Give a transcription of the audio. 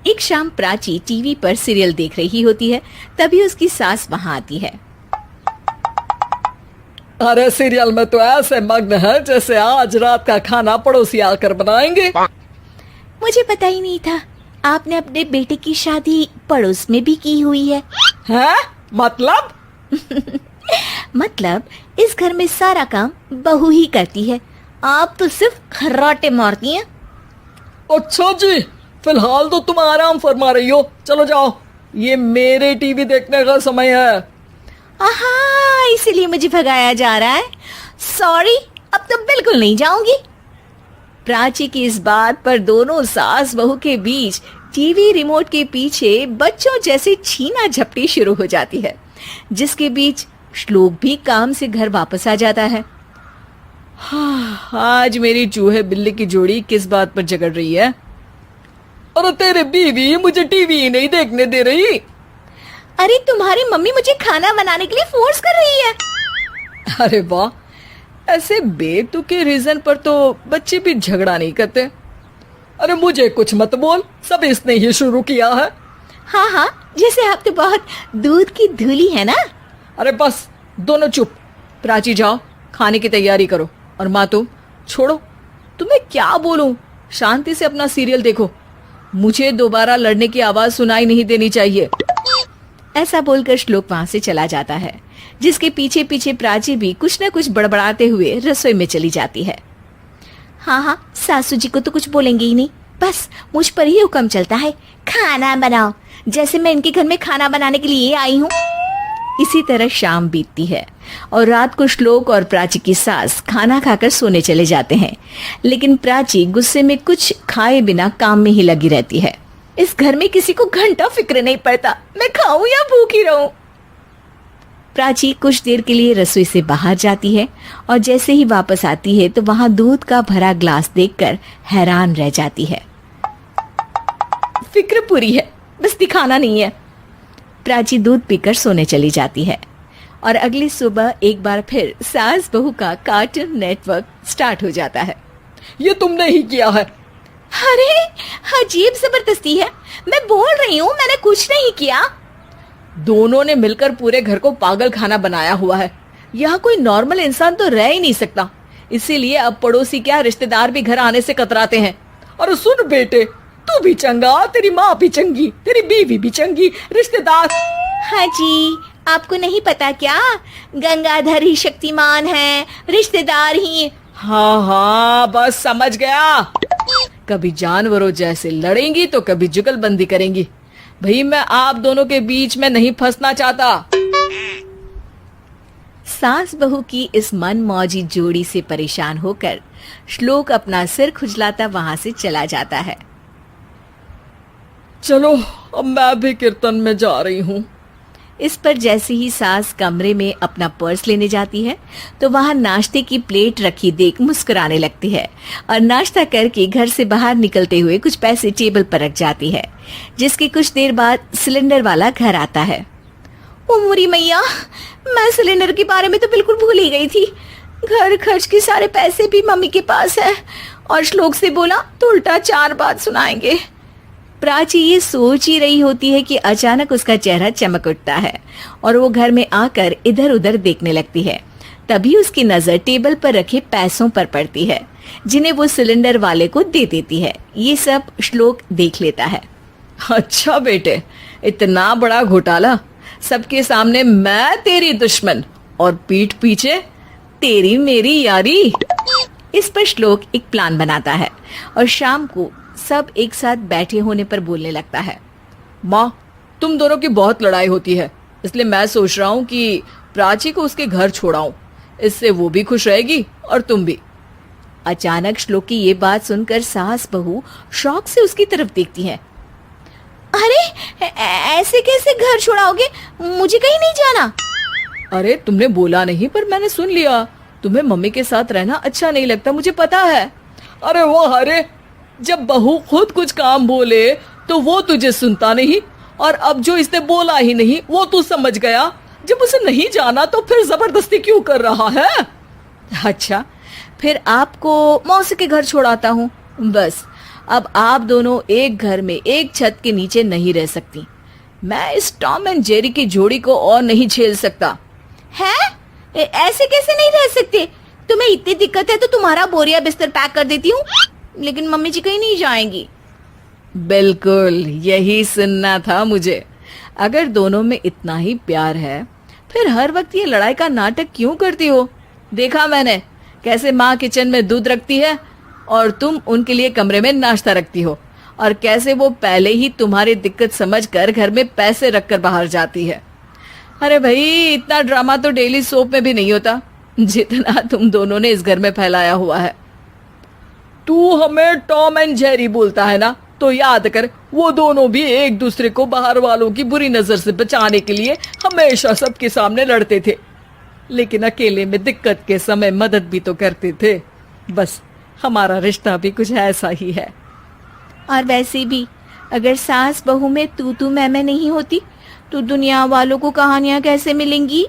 एक शाम प्राची टीवी पर सीरियल देख रही होती है। तभी उसकी सास वहाँ आती है। अरे सीरियल में तो ऐसे मग्न है जैसे आज रात का खाना पड़ोसी आकर बनाएंगे। मुझे पता ही नहीं था आपने अपने बेटे की शादी पड़ोस में भी की हुई है। हैं? मतलब? मतलब इस घर में सारा काम बहू ही करती है, आप तो सिर्फ खर्राटे मारती हैं। अच्छा जी, फिलहाल तो तुम आराम फरमा रही हो, चलो जाओ, ये मेरे टीवी देखने का समय है। आहा, इसीलिए मुझे भगाया जा रहा है। सॉरी, अब तो बिल्कुल नहीं जाऊंगी। प्राची की इस बात पर दोनों सास बहू के बीच टीवी रिमोट के पीछे बच्चों जैसे छीना झपटी शुरू हो जाती है, जिसके बीच श्लोक भी काम से घर वापस आ जाता है। आज मेरी चूहे बिल्ली की जोड़ी किस बात पर झगड़ रही है? अरे तेरे बीवी मुझे टीवी ही नहीं देखने दे रही। अरे तुम्हारी मम्मी मुझे खाना बनाने के लिए फोर्स कर रही है। अरे वाह, ऐसे बेतुके रीजन पर तो बच्चे भी झगड़ा नहीं करते। अरे मुझे कुछ मत बोल, सब इसने ही शुरू किया है। हाँ हाँ, जैसे आप तो बहुत दूध की धूली है ना। अरे बस, दोनों चुप। प्राची जाओ, खाने की तैयारी करो। और माँ तुम छोड़ो, तुम्हें क्या बोलूं, शांति से अपना सीरियल देखो, मुझे दोबारा लड़ने की आवाज सुनाई नहीं देनी चाहिए। ऐसा बोलकर श्लोक वहां से चला जाता है, जिसके पीछे पीछे प्राची भी कुछ न कुछ बड़बड़ाते हुए रसोई में चली जाती है। हाँ हाँ, सासू जी को तो कुछ बोलेंगे ही नहीं, बस मुझ पर ही हुक्म चलता है, खाना बनाओ, जैसे मैं इनके घर में खाना बनाने के लिए आई हूँ। इसी तरह शाम बीतती है और रात को श्लोक और प्राची की सास खाना खाकर सोने चले जाते हैं, लेकिन प्राची गुस्से में कुछ खाए बिना काम में ही लगी रहती है। इस घर में किसी को घंटा फिक्र नहीं पड़ता, मैं खाऊं या भूखी रहूं। प्राची कुछ देर के लिए रसोई से बाहर जाती है और जैसे ही वापस आती है तो वहां दूध का भरा ग्लास देखकर हैरान रह जाती है। फिक्र पूरी है, बस दिखाना नहीं है। प्राची दूध पीकर सोने चली जाती है और अगली सुबह एक बार फिर सास बहू का कार्टून नेटवर्क स्टार्ट हो जाता है। ये तुमने ही किया है। अरे अजीब जबरदस्ती है, मैं बोल रही हूँ मैंने कुछ नहीं किया। दोनों ने मिलकर पूरे घर को पागल खाना बनाया हुआ है। यहाँ कोई नॉर्मल इंसान तो रह ही नहीं सकता, इसीलिए अब पड़ोसी क्या रिश्तेदार भी घर आने से कतराते हैं। और सुन बेटे, तू भी चंगा, तेरी माँ भी चंगी, तेरी बीवी भी चंगी, रिश्तेदार। हाँ जी, आपको नहीं पता क्या, गंगाधर ही शक्तिमान है, रिश्तेदार ही। हाँ हाँ, बस समझ गया। कभी जानवरों जैसे लड़ेंगी तो कभी जुगलबंदी करेंगी। भाई मैं आप दोनों के बीच में नहीं फंसना चाहता। सास बहू की इस मन मौजी जोड़ी से परेशान होकर श्लोक अपना सिर खुजलाता वहां से चला जाता है। चलो अब मैं भी कीर्तन में जा रही हूँ। इस पर जैसे ही सास कमरे में अपना पर्स लेने जाती है तो वहां नाश्ते की प्लेट रखी देख मुस्कुराने लगती है और नाश्ता करके घर से बाहर निकलते हुए कुछ पैसे टेबल पर रख जाती है, जिसके कुछ देर बाद सिलेंडर वाला घर आता है। ओ मोरी मैया, मैं सिलेंडर के बारे में तो बिल्कुल भूल ही गई थी। घर खर्च के सारे पैसे भी मम्मी के पास है और श्लोक से बोला तो उल्टा 4 बात सुनाएंगे। प्राची ये सोच ही रही होती है कि अचानक उसका चेहरा चमक उठता है और वो घर में आकर इधर उधर देखने लगती है। तभी उसकी नजर टेबल पर रखे पैसों पर पड़ती है, जिन्हें वो सिलेंडर वाले को दे देती है। ये सब श्लोक देख लेता है। अच्छा बेटे, इतना बड़ा घोटाला, सबके सामने मैं तेरी दुश्मन और पीठ पीछे तेरी मेरी यारी। इस पर श्लोक एक प्लान बनाता है और शाम को सब एक साथ बैठे होने पर बोलने लगता है। माँ, तुम दोनों की बहुत लड़ाई होती है, इसलिए मैं सोच रहा हूँ कि प्राची को उसके घर छोड़ाऊं, इससे वो भी खुश रहेगी और तुम भी। अचानक श्लोक की ये बात सुनकर सास बहू शौक से उसकी तरफ देखती हैं। अरे ऐसे कैसे घर छोड़ाओगे, मुझे कहीं नहीं जाना। अरे तुमने बोला नहीं पर मैंने सुन लिया, तुम्हें मम्मी के साथ रहना अच्छा नहीं लगता, मुझे पता है। अरे वो, अरे जब बहू खुद कुछ काम बोले तो वो तुझे सुनता नहीं, और अब जो इसने बोला ही नहीं वो तू समझ गया। जब उसे नहीं जाना तो फिर जबरदस्ती क्यों कर रहा है? अच्छा, फिर आपको मौसी के घर छोड़ाता हूँ, बस अब आप दोनों एक घर में एक छत के नीचे नहीं रह सकती। मैं इस टॉम एंड जेरी की जोड़ी को और नहीं झेल सकता। है? ऐसे कैसे नहीं रह सकते? तुम्हें इतनी दिक्कत है तो तुम्हारा बोरिया बिस्तर पैक कर देती हूँ, लेकिन मम्मी जी कहीं नहीं जाएंगी। बिल्कुल यही सुनना था मुझे। अगर दोनों में इतना ही प्यार है फिर हर वक्त ये लड़ाई का नाटक क्यों करती हो? देखा मैंने कैसे माँ किचन में दूध रखती है और तुम उनके लिए कमरे में नाश्ता रखती हो, और कैसे वो पहले ही तुम्हारी दिक्कत समझकर घर में पैसे रखकर बाहर जाती है। अरे भाई, इतना ड्रामा तो डेली सोप में भी नहीं होता जितना तुम दोनों ने इस घर में फैलाया हुआ है। तू हमें टॉम एंड जेरी बोलता है ना, तो याद कर वो दोनों भी एक दूसरे को बाहर वालों की बुरी नजर से बचाने के लिए हमेशा सबके सामने लड़ते थे, लेकिन अकेले में दिक्कत के समय मदद भी तो करते थे। बस हमारा रिश्ता भी कुछ ऐसा ही है। और वैसे भी अगर सास बहू में तू मैं नहीं होती तो दुनिया वालों को कहानियां कैसे मिलेंगी?